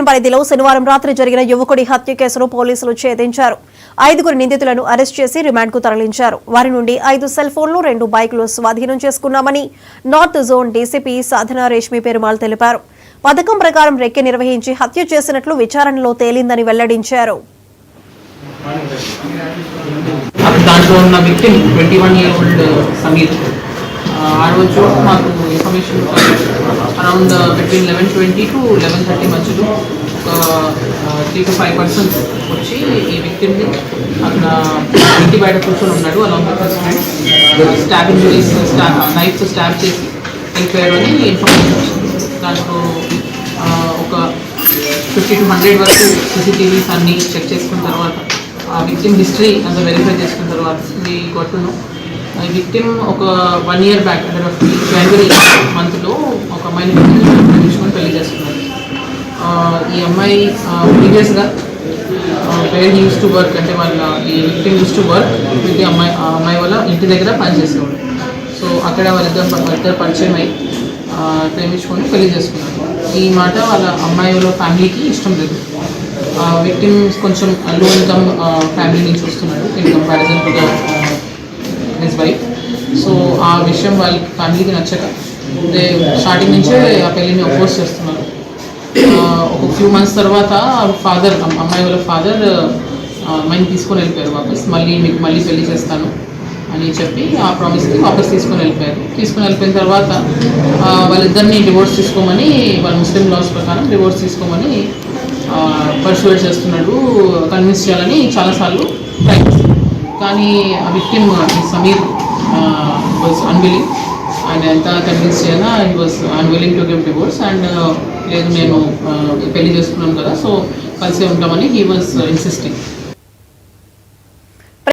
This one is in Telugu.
పరిధిలో శనివారం రాత్రి జరిగిన యువకుడి హత్య కేసును పోలీసులు ఛేదించారు. 5 నిందితులను అరెస్ట్ చేసి రిమాండ్కు తరలించారు. వారి నుండి 5 సెల్ ఫోన్లు, 2 బైకులు స్వాధీనం చేసుకున్నామని నార్త్ జోన్ డీసీపీ సాధన రేష్మి పెరుమాళ్ తెలిపారు. పథకం ప్రకారం రెక్కి నిర్వహించి హత్య చేసినట్లు విచారణలో తేలిందని వెల్లడించారు. దాంట్లో ఉన్న విక్టిమ్ 21-year-old సమీర్ ఆ రోజు మాకు ఇన్ఫర్మేషన్ అరౌండ్ బిట్వీన్ 11:20 to 11:30 మధ్యలో ఒక 3 to 5 persons వచ్చి ఈ విక్టిమ్ని అక్కడ ఇంటి బయట కూర్చొని ఉన్నాడు. Along with his friends stab injuries, knifes stab చేసి వెళ్ళిపోయారు అని ఇన్ఫర్మేషన్ వచ్చింది. దాంట్లో ఒక 50 to 100 వరకు CCTVs అన్నీ చెక్ చేసుకున్న తర్వాత ఆ విక్టిమ్ హిస్టరీ అంతా వెరిఫై చేసుకున్న తర్వాత ఈ కొట్టును ఈ విక్టిమ్ ఒక 1 year బ్యాక్ అంటే జనవరి మంత్లో ఒక అమ్మాయిని తీసుకొని పెళ్లి చేసుకున్నారు. ఈ అమ్మాయి ప్రీవియస్గా వేర్ యూస్ టు వర్క్ అంటే వాళ్ళ ఈ victim use to work with అమ్మాయి వాళ్ళ ఇంటి దగ్గర పనిచేసేవాడు. సో అక్కడ వాళ్ళిద్దరు పరిచయం అయ్యి ప్రేమించుకొని పెళ్లి చేసుకున్నారు. ఈ మాట వాళ్ళ అమ్మాయి వాళ్ళ ఫ్యామిలీకి ఇష్టం లేదు. విక్టిమ్ కొంచెం లో ఇన్కమ్ ఫ్యామిలీ నుంచి వస్తున్నాడు in comparison to his wife. So ఆ విషయం వాళ్ళ ఫ్యామిలీకి నచ్చక స్టార్టింగ్ నుంచే ఆ పెళ్ళిని అపోజ్ చేస్తున్నారు. ఒక ఫ్యూ మంత్స్ తర్వాత ఫాదర్, అమ్మాయి వాళ్ళ ఫాదర్ అమ్మాయిని తీసుకొని వెళ్ళిపోయారు వాపస్. మీకు మళ్ళీ పెళ్లి చేస్తాను అని చెప్పి ఆ ప్రామిస్కి వాపస్ తీసుకొని వెళ్ళిపోయారు. తీసుకొని వెళ్ళిపోయిన తర్వాత వాళ్ళిద్దరిని డివోర్స్ తీసుకోమని, వాళ్ళ ముస్లిం లాస్ ప్రకారం డివోర్స్ తీసుకోమని పర్సువేట్ చేస్తున్నాడు, కన్విన్స్ చేయాలని చాలాసార్లు ట్రై చేస్తాడు. కానీ ఆ విక్టిమ్ సమీర్ వాజ్ అన్విల్లింగ్. ఆయన ఎంత కన్విన్స్ చేయాలా he was unwilling to give divorce. And లేదు నేను పెళ్లి చేసుకున్నాను కదా, సో కలిసే ఉంటామని హీ వాజ్ ఇన్సిస్టింగ్.